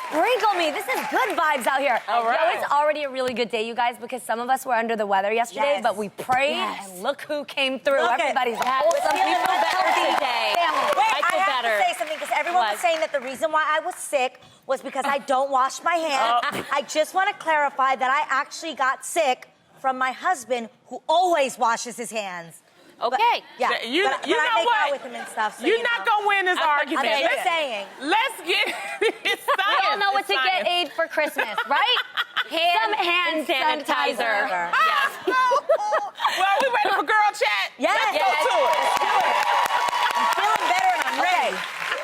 Sprinkle me. This is good vibes out here. All right. Yo, it's already a really good day, you guys, because some of us were under the weather yesterday, Yes. but we prayed, and look who came through. Everybody's wholesome. feeling People healthy today. Wait, I feel have better. to say something, because everyone was saying that the reason why I was sick was because I don't wash my hands. I just want to clarify that I actually got sick from my husband, who always washes his hands. Okay. Yeah, You but know I make what? out with him and stuff. So, You're not gonna win this argument. I'm just Let's- saying. Let's get this We all science. know what to It's get science. Aid for Christmas, right? Some hand sanitizer. Yes. Well, we ready for girl chat? Yes. Let's go to it. I'm feeling better and I'm ready.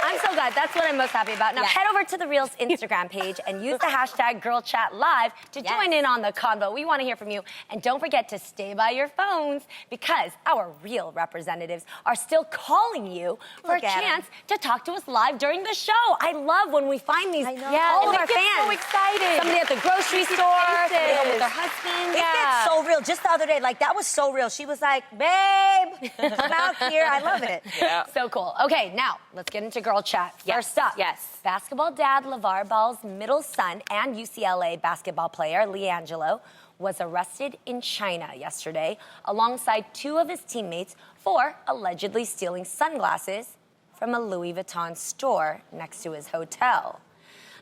I'm so glad. That's what I'm most happy about. Now, Yeah. head over to The Real's Instagram page and use the hashtag #GirlChatLive to join in on the convo. We want to hear from you. And don't forget to stay by your phones, because our Real representatives are still calling you for Look a at 'em. chance to talk to us live during the show. I love when we find these, I know. all And of they our get fans. so excited. Somebody at the grocery store, somebody home with their husband. It gets so real. Just the other day, like, that was so real. She was like, babe, come out here. I love it. Yeah. So cool. Okay, now let's get into girl chat. First up, yes. basketball dad LeVar Ball's middle son and UCLA basketball player LiAngelo was arrested in China yesterday alongside two of his teammates for allegedly stealing sunglasses from a Louis Vuitton store next to his hotel.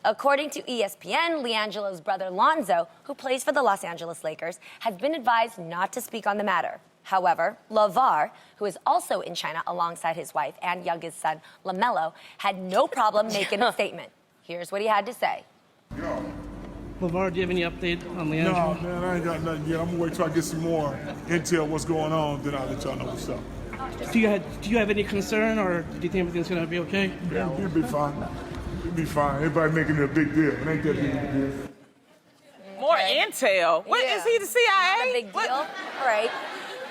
According to ESPN, LiAngelo's brother Lonzo, who plays for the Los Angeles Lakers, has been advised not to speak on the matter. However, LeVar, who is also in China alongside his wife and youngest son, LaMelo, had no problem making a statement. Here's what he had to say. LeVar, do you have any update on LiAngelo? No, man, I ain't got nothing yet. I'm gonna wait till I get some more intel what's going on, then I'll let y'all know what's up. Do you have any concern, or do you think everything's gonna be okay? Yeah, it'll be fine. It'll be fine. Everybody making it a big deal. It ain't that big of a deal. More intel. What is he, the CIA? Not a big deal. All right.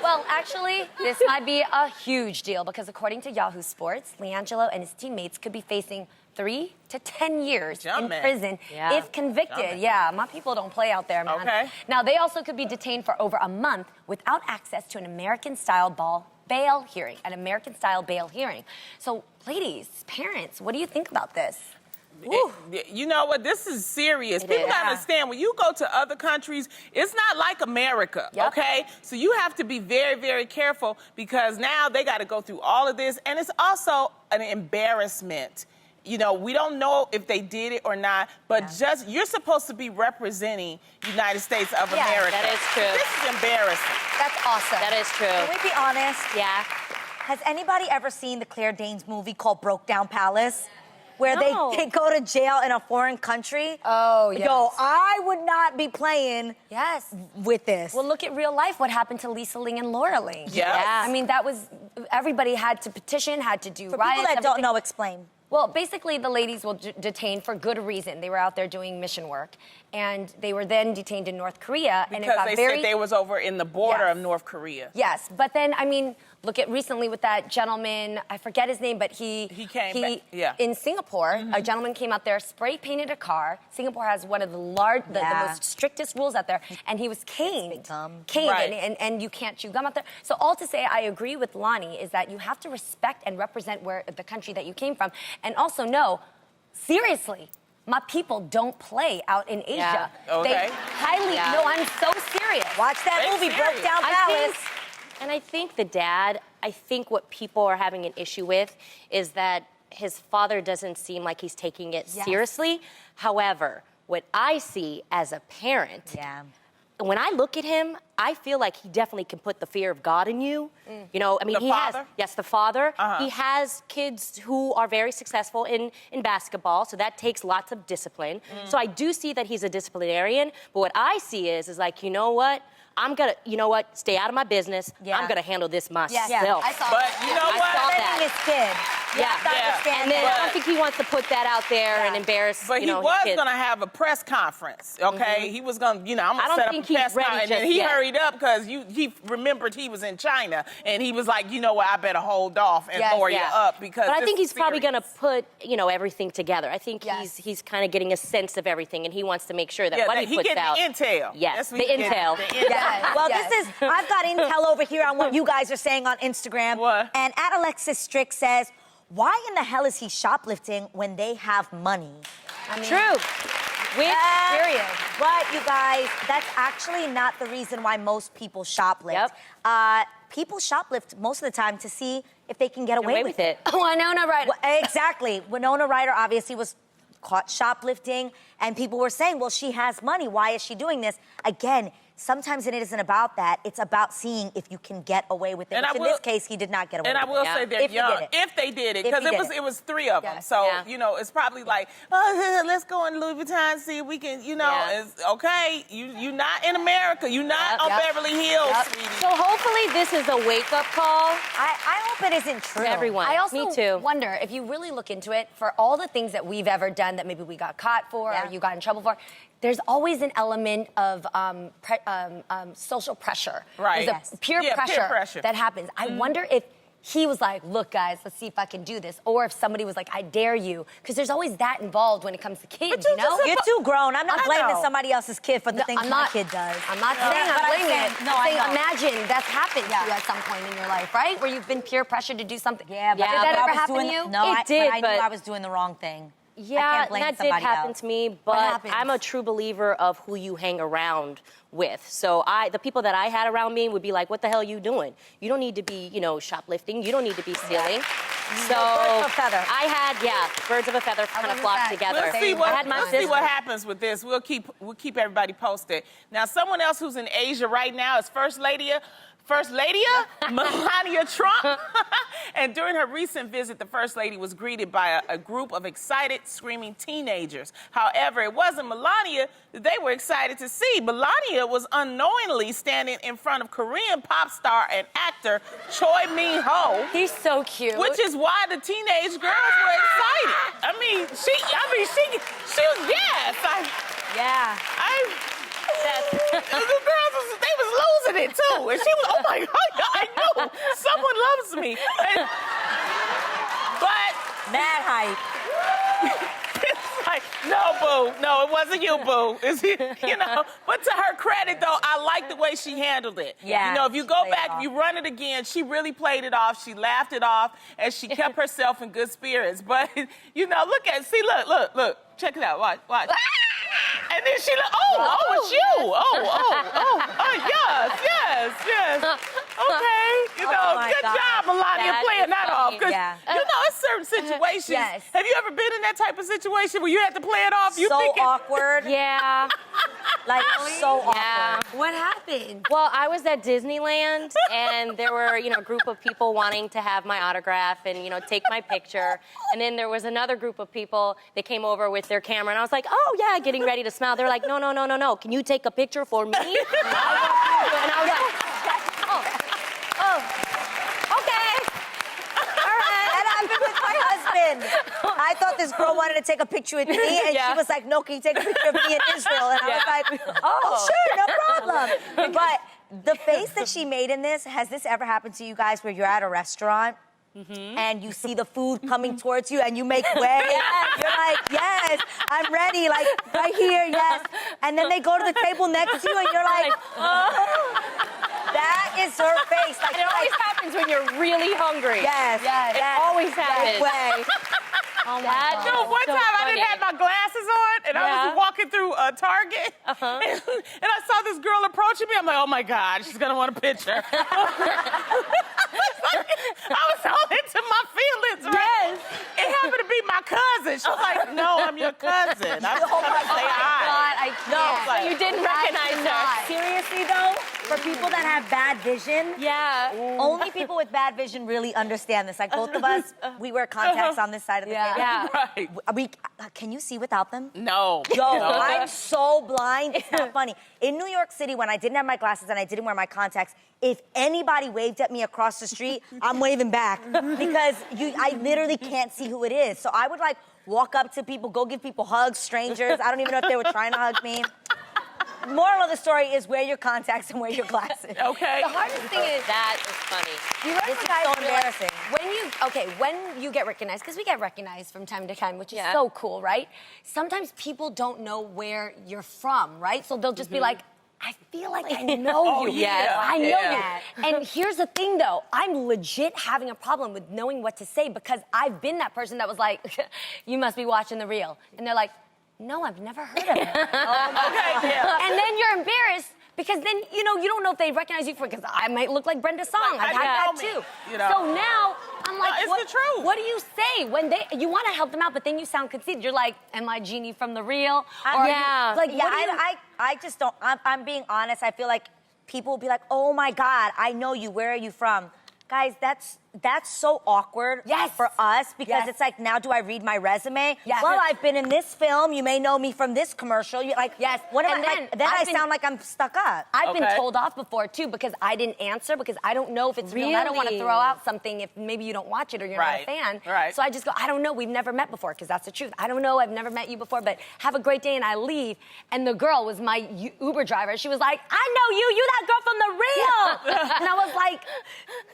Well, actually, this might be a huge deal, because according to Yahoo Sports, LiAngelo and his teammates could be facing 3 to 10 years in prison if convicted. Yeah, my people don't play out there, man. Okay. Now, they also could be detained for over a month without access to an American-style bail hearing, So, ladies, parents, what do you think about this? You know what? This is serious. People gotta understand, when you go to other countries, it's not like America, okay? So you have to be very, very careful, because now they gotta go through all of this, and it's also an embarrassment. You know, we don't know if they did it or not, but just, you're supposed to be representing United States of America. That is true. This is embarrassing. That's awesome. That is true. Can we be honest? Yeah. Has anybody ever seen the Claire Danes movie called Broke Down Palace? Where they go to jail in a foreign country? Oh, yes. Yo, I would not be playing with this. Well, look at real life. What happened to Lisa Ling and Laura Ling? Yes. I mean, that was, everybody had to petition, had to do For riots. people that don't know, explain. Well, basically, the ladies were detained for good reason. They were out there doing mission work, and they were then detained in North Korea. And it Because got they very, said they was over in the border of North Korea. Yes, but then, I mean, look at recently with that gentleman, I forget his name, but he came back, yeah. In Singapore, a gentleman came out there, spray painted a car. Singapore has one of the the most strictest rules out there, and he was caned. Right. And you can't chew gum out there. So all to say, I agree with Lonnie, is that you have to respect and represent the country that you came from, and also know, seriously, my people don't play out in Asia. Okay. They highly, no, I'm so serious. Watch that movie, Broke Down Palace. I think the dad, I think what people are having an issue with is that his father doesn't seem like he's taking it seriously. However, what I see as a parent, when I look at him, I feel like he definitely can put the fear of God in you. You know, I mean, The father? Yes, the father. He has kids who are very successful in basketball, so that takes lots of discipline. So I do see that he's a disciplinarian, but what I see is like, you know what? I'm gonna, stay out of my business. I'm gonna handle this myself. I saw But you know what? Defending his kid. Yeah. have to understand And then that. I don't think he wants to put that out there and embarrass, But you know, he was his kids. going to have a press conference, okay? He was going to, you know, I'm I going to don't set up think a he's press ready conference. just And he yet. hurried up because he remembered he was in China. And he was like, you know what, I better hold off and lower you up because But I this think is he's probably going to serious. put, you know, everything together. I think he's kind of getting a sense of everything, and he wants to make sure that what he puts getting out. the intel. Yes, That's the what he getting, intel. the intel. Yeah. Well, I've got intel over here on what you guys are saying on Instagram. What? And at Alexis Strick says, why in the hell is he shoplifting when they have money? I mean, True. period. But you guys, that's actually not the reason why most people shoplift. People shoplift most of the time to see if they can get away with it. Oh, I know, no, right. Well, exactly. Winona Ryder obviously was caught shoplifting, and people were saying, well, she has money. Why is she doing this? Again, sometimes it isn't about that. It's about seeing if you can get away with it. And Which in this case, he did not get away with it. And I will say they're If he young. did it. If they did it. If Because he did it. it was three of them. Yes. So, Yeah. you know, it's probably like, oh, let's go in Louis Vuitton, see if we can, you know, it's okay. You're not in America. You're not on Beverly Hills, sweetie. So hopefully this is a wake-up call I hope it isn't true. to everyone. I also Me too. wonder if you really look into it, for all the things that we've ever done that maybe we got caught for or you got in trouble for, there's always an element of social pressure. Right. There's a peer Yeah, peer pressure pressure. that happens. I wonder if he was like, look, guys, let's see if I can do this. Or if somebody was like, I dare you. Because there's always that involved when it comes to kids, you know? You're too grown. I'm not I blaming know. somebody else's kid for the things my kid does. I'm not saying but I'm I'm blaming saying- it. no, I'm saying I know. imagine that's happened to you at some point in your life, right? Where you've been peer pressured to do something. Yeah, but Did that but I ever was happen doing, to you? No, It did, but I knew but- I was doing the wrong thing. I Yeah, can't blame that did somebody happen else. to me, but happens? I'm a true believer of who you hang around with. So the people that I had around me would be like, what the hell are you doing? You don't need to be, you know, shoplifting. You don't need to be stealing. So birds of a feather. I had, birds of a feather kind of love flock that. together. We'll see what, I had my we'll see sister. what happens with this. We'll keep everybody posted. Now, someone else who's in Asia right now is First Lady Melania Trump. And during her recent visit, the First Lady was greeted by a group of excited, screaming teenagers. However, it wasn't Melania that they were excited to see. Melania was unknowingly standing in front of Korean pop star and actor Choi Min-ho. He's so cute. Which is why the teenage girls were excited. I mean, she was, yes. The girls, they was losing it too. And she was, oh my God, I know, someone loves me. But Mad hype. it's like, no, boo. No, it wasn't you, boo. You know, but to her credit, though, I like the way she handled it. Yeah, You know, if you she go played it back, off. if you run it again, she really played it off. She laughed it off, and she kept herself in good spirits. But, you know, look. Check it out. Watch. And then she like, it's you. Yes. Okay. You know, Oh, my good God. job, Melania, That playing is that off. funny. 'Cause, Yeah. you know, it's certain situations. Yes. Have you ever been in that type of situation where you had to play it off? You So thinking, awkward. Yeah. Like, so awkward. Yeah. What happened? Well, I was at Disneyland, and there were, you know, a group of people wanting to have my autograph and, you know, take my picture. And then there was another group of people that came over with their camera, and I was like, oh, yeah, getting ready to smile. They're like, no. Can you take a picture for me? And I was like, okay. All right. That happened with my husband. I thought this girl wanted to take a picture with me, and she was like, no, can you take a picture of me in Israel? And I was like, oh, sure, no problem. But the face that she made in this, has this ever happened to you guys where you're at a restaurant and you see the food coming towards you and you make way? You're like, yes, I'm ready, like right here, yes. And then they go to the table next to you and you're like, that is her face. Like, And it always happens when you're really hungry. yes, It always happens. way. Oh my That- God. No, one So time I funny. didn't have my glasses on, and I was walking through Target, and I saw this girl approaching me. I'm like, oh my God, she's gonna want a picture. I was all into my feelings, right? It happened to be my cousin. She's like, no, I'm your cousin. I'm just trying to say hi. God, I can't. So you didn't recognize her. Seriously, though? For people that have bad vision, only people with bad vision really understand this. Like both of us, we wear contacts on this side of the table. Yeah. Right. Can you see without them? No. Yo, No. I'm so blind. It's not funny. In New York City, when I didn't have my glasses and I didn't wear my contacts, if anybody waved at me across the street, I'm waving back because I literally can't see who it is. So I would like walk up to people, go give people hugs, strangers. I don't even know if they were trying to hug me. Moral of the story is wear your contacts and wear your glasses. Okay. The hardest thing is That is funny. you remember This is guys so embarrassing. When you get recognized, because we get recognized from time to time, which is so cool, right? Sometimes people don't know where you're from, right? So they'll just be like, I feel like I know you. yes. I know Yeah. you. And here's the thing, though. I'm legit having a problem with knowing what to say because I've been that person that was like, you must be watching The Real. And they're like, no, I've never heard of it. Okay, yeah. And then you're embarrassed because then, you don't know if they recognize you because I might look like Brenda Song. I've had that too. You know. So now I'm like, it's what, the truth. What do you say when you want to help them out, but then you sound conceited? You're like, am I Jeannie from The Real? I just don't. I'm being honest. I feel like people will be like, oh my God, I know you. Where are you from? Guys, that's so awkward for us because it's like, now do I read my resume? Yes. Well, I've been in this film. You may know me from this commercial. You're like, what am And I? Then I sound like I'm stuck up. I've been told off before too because I didn't answer because I don't know if it's real. And I don't want to throw out something if maybe you don't watch it or you're not a fan. Right. So I just go, I don't know. We've never met before because that's the truth. I don't know. I've never met you before, but have a great day. And I leave. And the girl was my Uber driver. She was like, I know you. You that girl from The Real. And I was like,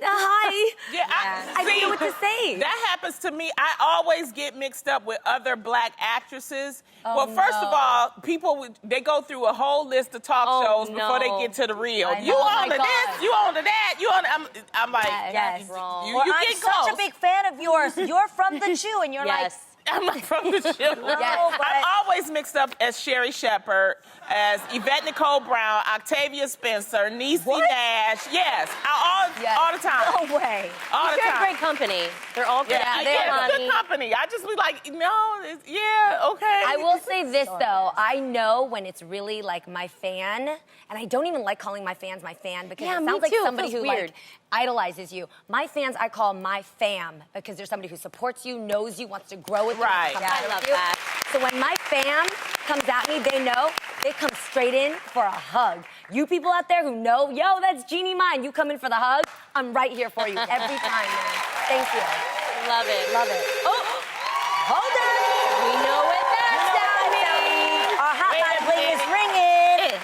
hi. Yeah, I didn't know what to say. That happens to me. I always get mixed up with other black actresses. Oh, well, first of all, people, they go through a whole list of talk shows before they get to The Real. You on to this, you on to that, you on to... I'm like, Yes. Wrong. you I'm get such close. a big fan of yours. You're from the Chew, and you're like, I'm not from the show. but- I'm always mixed up as Sherry Shepherd, as Yvette Nicole Brown, Octavia Spencer, Niecy Nash. Yes, all the time. no way. All the You're time. great company. They're all good. It's good company. I just be like, okay. I will say this, though. I know when it's really like my fan, and I don't even like calling my fans my fan because it me sounds like too. It somebody feels who weird. like idolizes you. My fans, I call my fam because there's somebody who supports you, knows you, wants to grow with you. Right. wants to Yeah, come I love with you. that. So when my fam comes at me, they know they come straight in for a hug. You people out there who know, yo, that's Jeannie Mine. You come in for the hug, I'm right here for you every time, man. Thank you. Love it. Love it. Oh, hold on. We know what that sound means. Our hotline bling is ringing.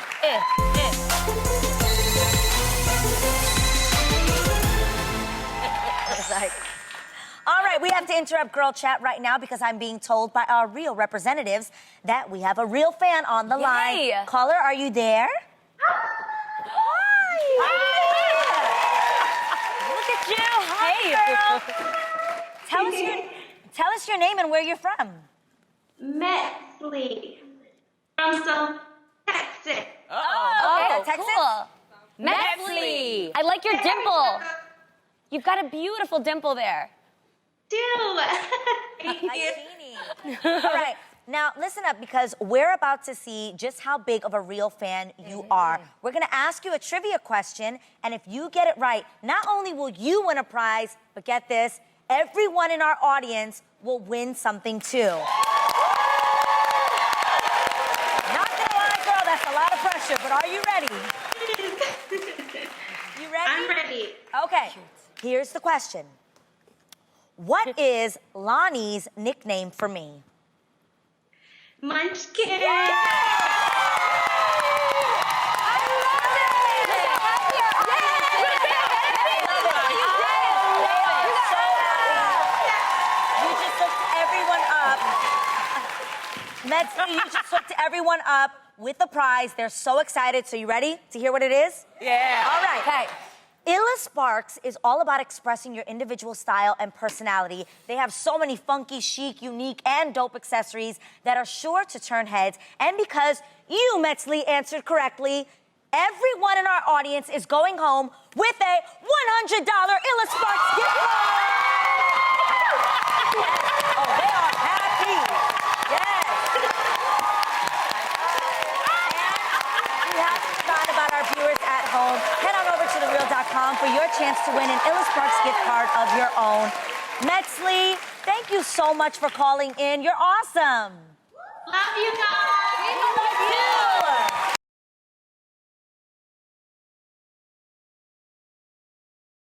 All right, we have to interrupt Girl Chat right now because I'm being told by our real representatives that we have a real fan on the line. Caller, are you there? Look at you. Hey, girl. Tell us your name and where you're from. Metzley from some Texas. Oh, Texas? cool. Metzley. I like your dimple. You've got a beautiful dimple there. Thank Hi, you. Jeannie. All right. Now, listen up because we're about to see just how big of a real fan you are. We're going to ask you a trivia question, and if you get it right, not only will you win a prize, but get this, everyone in our audience will win something too. Not gonna lie, girl, that's a lot of pressure, but are you ready? You ready? I'm ready. Okay, here's the question. What is Lonnie's nickname for me? Munchkin. Metzley, you just hooked everyone up with the prize. They're so excited. So you ready to hear what it is? Yeah. All right. Okay. Illa Sparks is all about expressing your individual style and personality. They have so many funky, chic, unique, and dope accessories that are sure to turn heads. And because you, Metzley, answered correctly, everyone in our audience is going home with a $100 Illa Sparks gift card. Yes. Oh, they are happy. Yes. And we haven't forgotten about our viewers at home. home, head on over to thereal.com for your chance to win an Illusparks gift card of your own. Metzley, thank you so much for calling in. You're awesome. Love you guys.